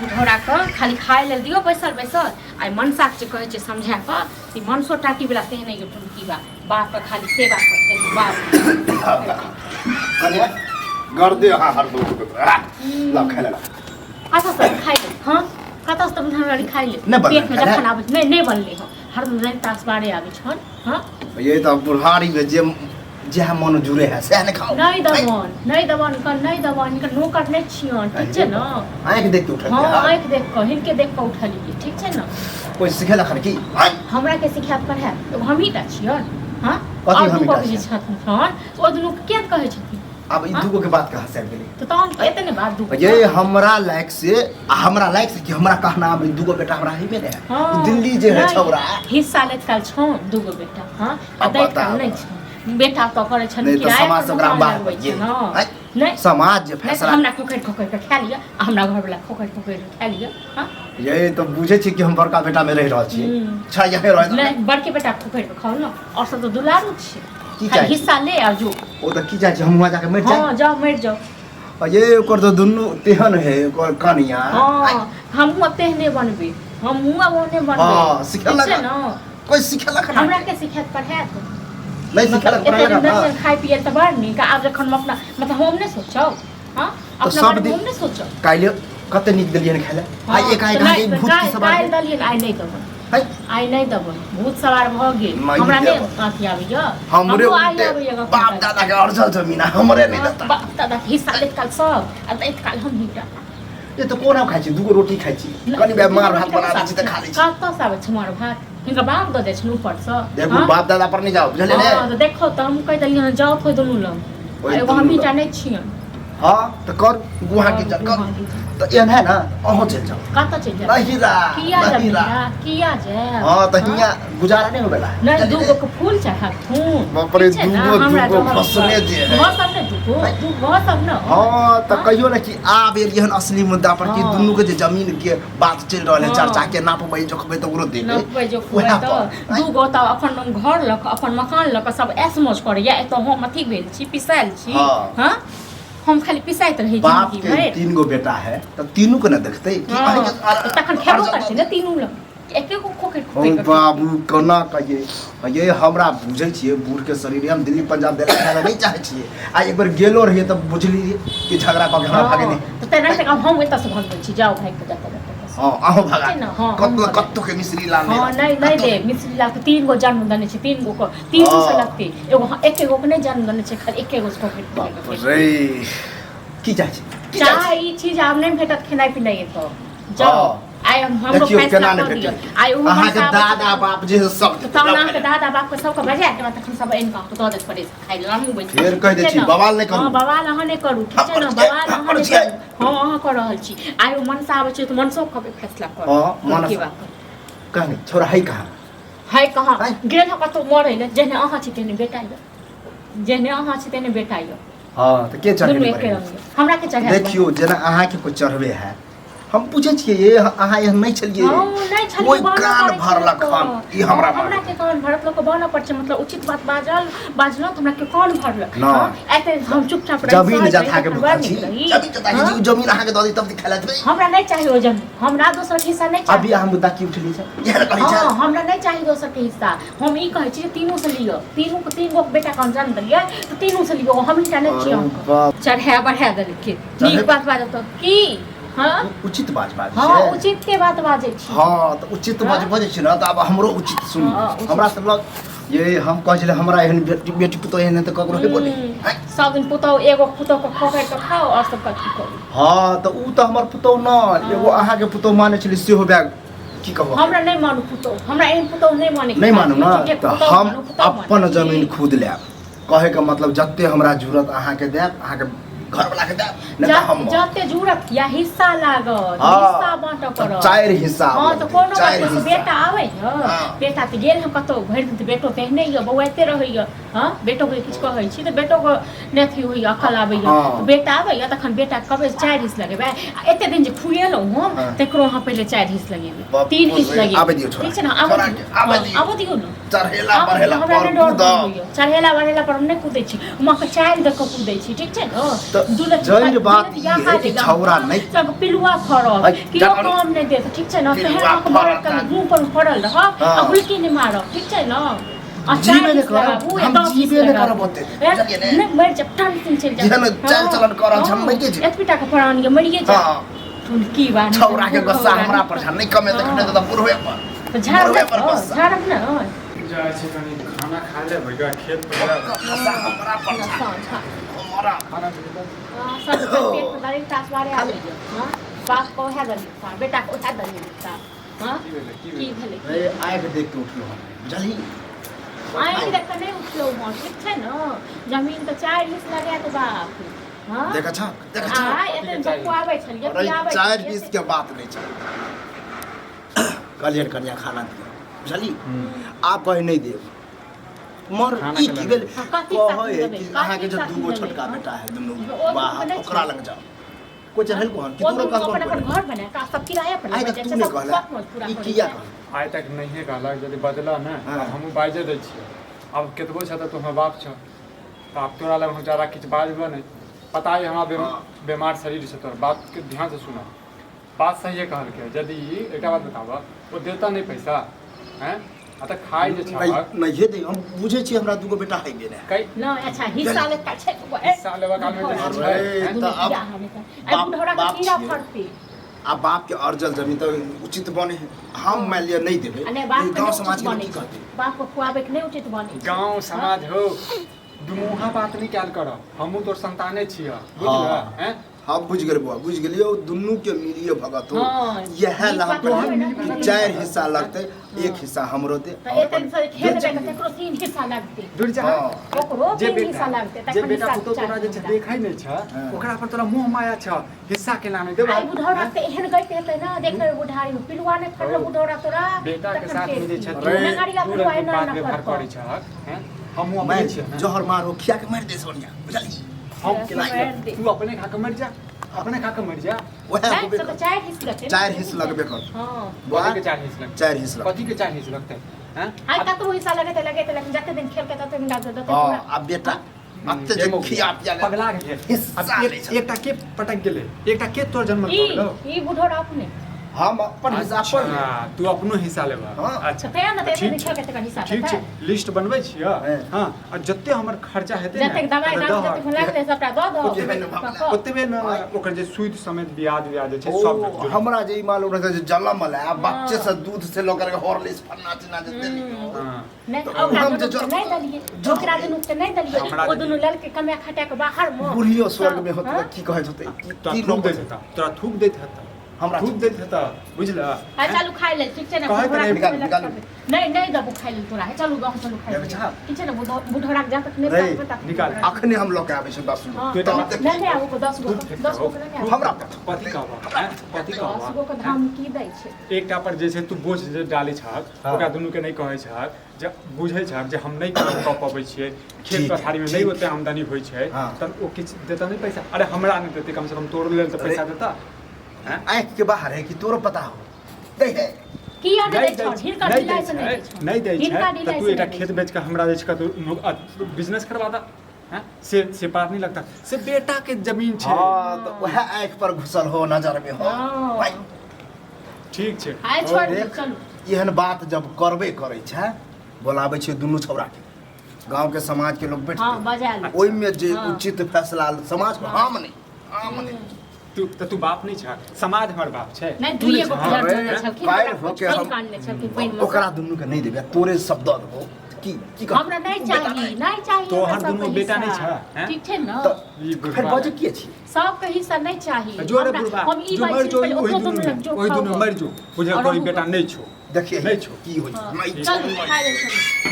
घोड़ा के खाली खाए ले दियो बैसल बैसल आई मनसा के कहे छे समझा के कि मनसो टाटी वाला तेहने यो टुनकी बा बाप के खाली सेवा करते बाप कन्या कर दे हर दो ला खा ले अच्छा सब खाई ले हां कता से तुम हमरा खाई ले पेट में जखन आवे नहीं बनले हो हर दिन तास बाड़े आवे छन हां ये तो बुढ़ारी में जे जे मन जुड़े है से ने खाओ नहीं दबन का नौकर नहीं छियन ठीक छे न आंख देख के उठल हां आंख देख के हिनके देख के उठली ठीक छे न कोई सिखेला खर की हमरा के सिखात पर है तो हम ही ता छियन हां कथि हम को भी छथन छन ओ दुनु के कहे छथिन अब ई दुगो के बात कहां से गेली तो तहन एतने बात दुगो ये हमरा लायक से कि हमरा कहना अब दुगो बेटा हमरा ही में है दिल्ली जे है छौरा हिस्सा ले काल छौ दुगो बेटा हां दैत नहीं छ बेटा तो करे छन कि समाज से ओकरा बात ये नहीं समाज जे फैसला हमरा खोकर के खा लिया हमरा घर वाला खोकर के खा लिया हां ये तो बुझे छी कि हम बड़का बेटा में रह रहल छी अच्छा यही रह नहीं बड़के बेटा खोकर के खाओ ना और सब तो दुलारू छी की चाहिए हिस्सा ले आ जो ओ तो की चाहिए हम वहां जाके मर जाए हां जाओ मर जाओ ये ओकर तो दुनु तेहन है ओकर कनिया हां हम तेहने बनबे हम मुआ ओने बनबे हां सिखला ना कोई सिखला खना हमरा के सिखात पर है तो नहीं सिखला पर है खाई पिए त बार नहीं का आज जखन हम अपना मतलब हम ने सोचो हां अपना बारे में हम ने सोचो काइले कते निक दलियन खाइले आई एक भूत की सवार काइल दलियन आई नहीं दबन आई नहीं दबन भूत सवार भ गेल हमरा ने आथी आबिया हमरे बाप दादा के अर्जल जमीन हमरे नहीं देता बाप दादा के हिस्सा ले काल सब आ दैत काल हम हिटा ये तो कोना खाइ छी दुगो रोटी खाइ छी कनी बे मार भात बना दै छी त खा लै छी काता साबे छ मार भात हिनका बाप द दे छ ऊपर से देखो बाप दादा पर नहीं जाओ बुझले ने हां तो देखो त हम कह दलियन जाओ कोई दुनु लम एगो हम हिटा नहीं छियन हां तो कर गुहा के कर तो एन है ना अहो चल जाओ काता चल जा नहीं रा किया जे हां तो हिया गुजारा नहीं होबेला नहीं दुगो के फूल चढ़ा फूल बाप रे दुगो फसने दे वो सब ने दुगो वो सब न हां तो कहियो ना कि आब एहन असली मुद्दा पर कि दुनु के जे जमीन के बात चल रहल है चर्चा के नापबै जोखबै तो ओकरो दे नापबै जोखबै तो दुगो त अपन घर लक अपन मकान लक सब ऐसमोज करे या तो हम अथी भेल छी पिसाइल छी हां हम खाली पिसाइत रही बाप के तीन गो बेटा है तो तीनों को न देखते कि तखन खेबो करते न तीनों लग एके को खोके ओ बाबू कोना कहिए ये हमरा बुझै छियै बूढ़ के शरीर हम दिल्ली पंजाब देला खाना नहीं चाहे छियै आ एक बार गेलो रहिए तब बुझली कि झगड़ा क हमरा भागे नहीं तो तेना से हम एता से भाग छी जाओ भाई के जाते हां आहो भागा कत्तो के मिश्री लाल हां नहीं दे मिश्री लाल के तीन गो जन्म दने छै तीन गो को तीन गो से लगते एगो एके गो के नहीं जन्म दने छै खाली एके गो से खोके रे की चाहे चाहे ई चीज आब नहीं भेटत खेनाई पिनाई तो जाओ आई हमरो फैसला कर दियो आई उ अहाँ के दादा बाप जे सब तो अहाँ के दादा बाप के सब के बजा के तखन सब इन का तो दे पड़े खाइ लामु बैठ फेर कह दे छी बवाल नहीं करू हां बवाल अहाँ नहीं करू ठीक छै ना बवाल अहाँ नहीं करू हां अहाँ कर रहल छी आई उ मनसा आबै छै तो मनसो के फैसला कर हां मनसा कहनी छोरा है कहां गेल ह कतो मरै ले जेने अहाँ छी तेने बेटा जेने अहाँ छी तेने बेटा हां तो के चढ़े हमरा के चढ़े देखियो जेना अहाँ के कोई चढ़बे है हम पूछे छिए ये अहाँ यह नहीं चलिए कोई कान भरलक हम ई हमरा के कान भरत लोग बना पड़ छै मतलब उचित बात बाजलो त हमरा के कान भरलक एते हम चुपचाप रह जमीन जथा के भूखा छी जमीन अहाँ के द दी तब दिखाला देबै हमरा नहीं चाहिए ओ जमीन हमरा दोसर के हिस्सा नहीं चाहिए अभी हम मुद्दा की उठली छै यह कहै छै हां हमरा नहीं चाहिए दोसर के हिस्सा हम ई कहै छी तीनों से लियो तीनों को तीन गो बेटा का जन्म दिया तो तीनों से लियो हम हिस्सा नहीं छियो चढ़ा बढ़ा देल के नीक बात बाजत की हां उचित बात हां उचित के बात बाजै छी हां तो उचित बात बाजै छी ना त अब हमरो उचित सुन हमरा सब लोग ये हम कहै छले हमरा एहन बेटी पुतो एहन त ककरो हे बोली सब दिन पुतो एगो पुतो को खोकै के खाओ और सब का की करू हां तो उ त हमर पुतो न एगो अहाँ के पुतो माने छले सेहो बैग की कहबो हमरा नहीं मानू पुतो हमरा एहन पुतो नहीं माने नहीं मानू ना तो हम अपन जमीन खुद लेब कहे के मतलब जत्ते हमरा जरूरत अहाँ के देब अहाँ के घर वाला के देब न हम जत्ते जरूरत या हिस्सा लागत हिस्सा बांट कर चार हिस्सा हां तो कोनो बात से बेटा आवे ह बेटा त गेल हम कतो भर दिन बेटो तेहने य बौआते रहैय हां बेटो के किछ कहै छी त बेटो को नेथी होई अकल आबै य बेटा आबै य तखन बेटा कबे चार हिस्सा लगेबे एते दिन जे खुएलो हम तेकरो हम पहले चार हिस्सा लगेबे तीन हिस्सा लगेबे आबै दियो ठीक छै ना आबै दियो न चढ़ेला बढ़ेला पर चढ़ेला बढ़ेला पर हम नहीं कूदै छी उमा के चार दे के कूदै छी ठीक छै न जैन बात ई है कि छौरा नहीं सब पिलुआ फरल कियो काम नहीं दे ठीक छै न तेहन के मार के मुंह पर पड़ल रह आ उल्टी नहीं मार ठीक छै न जीवे ने करब हम जीवे ने करब ओते चलिए ने मर जब टाइम से चल जा जेहन चल चलन करब हम मरिए जे एतबीटा के प्राण के मरिए जा तुम की बात छौरा के गुस्सा हमरा पर नहीं कमे त बुढ़वे पर झाड़ब न जाय छै कनी खाना खा ले भइया खेत पर गुस्सा हमरा पर हमरा खाना सब पेट में डाली तासवारे आ गई हां बाप को है दली सा बेटा को है दली सा हां की भेले ए आइ के देख के उठलो बुझली आइ के देख के नहीं उठलो हो ठीक छै न जमीन तो 4 हिस्सा लगा के बाप हां देखा छ आ एते जको आबै छलिए अरे पियाबै 4 20 के बात नहीं छै कलियर कन्या खाना दियो बुझली आप कहे नहीं देव मर ई की भेल कहे कि अहाँ के जो दूगो छोटका बेटा है दुनु बाहर ओकरा लग जाओ कोई चढ़ल कोन कि तू का अपन घर बना का सब किराया पर आई तक तू ने कहला ई किया कहला आइ तक नहीं कहला यदि बदला ना हम बाजे दै छियै अब केतबो छ त तोहर बाप छ त अब तोरा लग हम ज्यादा किछ बाजबो नहीं पता है हमरा बीमार शरीर से तोर बात के ध्यान से सुना बात सही कहल के यदि एकटा बात बतावा वो देता नहीं पैसा हैं आ त खाइ जे छ नहीं दे हम बुझे छी हमरा दूगो बेटा है बेने कई न अच्छा हिस्सा ले का छै हिस्सा लेवा काल में छै त अब आई बुढ़ौरा का कीड़ा फड़ते आ बाप के अर्जल जमीन तो उचित बने हम मान लिया नहीं देबे अने बाप गांव समाज के की कहते बाप को खुआबे के नहीं उचित बने गांव समाज हो दुमुहा बात नहीं कैल कर हमहू तोर संताने छिया बुझला हैं हम बुझ गेल बुआ बुझ गेलियो दुन्नू के मिलिए भगत हो यह ला हाँ, 4 हिस्सा लगते एक हिस्सा हमरो दे त एतन से खेत बे के तेकरो 3 हिस्सा लागते दूर जा ओकरो जे 3 हिस्सा लागते जे बेटा पुतो तोरा जे छै देखै नै छ ओकरा पर तोरा मोह माया छ हिस्सा के नामे देबो आई बुढ़ौरा ते एहन गइते हेतै ना देखै बुढ़ारी में पिलुआ ने फड़लो बुढ़ौरा तोरा बेटा के साथ में जे छ नगाड़िया पिलुआ ना बात ना व्यवहार करै छ हैं हम मैं अपने छियै जहर मारो खिया के मार दे सोनिया बुझली हम के नहीं तू अपने खा के मर जा अपने खा के मर जा ओहे नहीं सब 4 हिस्सा लगते 4 हिस्सा लगबे कर हां कथी के 4 हिस्सा लगते 4 हिस्सा कथी के 4 हिस्सा लगते हैं आई तक तो हिस्सा लगते लेकिन जते दिन खेल के तते दिन डाल देते हां पूरा अब बेटा अब ते जे खिया पिया पगला गेल हिस्सा अब एकटा के पटक गेले एकटा के तोर जन्म करलो ई बुढ़ौरा अपने हम अपन हिसाब पर तू अपनो हिस्सा लेबा अच्छा ते ना ते खेल के तक हिस्सा ठीक छै लिस्ट बनबै छियै हां और जत्ते हमर खर्चा हेतै जते दवाई दाम जते हम लागते सबटा द दो ओतबे न ओकर जे सूद समेत ब्याज छै सब हमरा जे मालूम रहै जे जलम ले बच्चे से दूध से लोकर के हॉर्लिक्स फन्ना चिना जे देली नहीं अब हम जो नहीं दलिए जोकरा दुनु के नहीं दलिए ओ दुनु लल के कमे खटा के बाहर में बुढ़ियो स्वर्ग में होत की कहै होते की लोग दैत हेता तोरा थूक दैत हेता हमरा थूक दैत हेता बुझला है चलू खाइ ले ठीक छै ना नहीं नहीं दबो खाइ ले तोरा है चलू गांव चलू खाइ ले ठीक छै ना बुढ़ौरा के जा तक नहीं पता निकाल अखने हम लोग के आबै छै 10 नहीं आबो को 10 गो नहीं हमरा कथी कहबा कथी 10 कहबा गो के धाम की दै छै एकटा पर जे छै तू बोझ जे डालै छहक ओकरा दुनू के नहीं कहै छहक जे बुझै छहक जे हम नहीं काम कऽ पबै छियै खेत पथारी में नहीं ओते आमदनी होइ छै तब ओ किछ देता नहीं पैसा अरे हमरा नहीं देते कम से कम तोड़ लेल तो पैसा देता आँख के बाहर है कि तोरो पता हो दे है की याद दै छ हिनका दिलाई से नहीं दै छै त तू एकटा खेत बेच के हमरा जे छै तू बिजनेस करवा दा हैं से बात नहीं लगता से बेटा के जमीन छै हां तो वह आँख पर घुसल हो नजर में हो भाई ठीक छै आइ छोड़ दे चलू एहन बात जब करबे करै छै बोलाबै छै दुनू छौरा के गांव के समाज के लोग बैठ हां बजा ले ओइ में जे उचित फैसला समाज को हम नहीं तू बाप नहीं छ समाज हमर बाप छै नहीं दुइए गो प्यार करने छलखिन काल होके हम कान ले छलखिन पैन में ओकरा दुनू के नहीं देबे तोरे शब्द देबो की हमरा नहीं चाहिए तोहर दुनू बेटा नहीं छ हैं ठीक छै ना ई फिर बजे की छी सब के हिस्सा नहीं चाहिए जोरे बुढ़बा हम ई जो मर जो ओही दुनू मर जो बुझे कोई बेटा नहीं छो देखिए नहीं छो की होई चल खाइ ले चल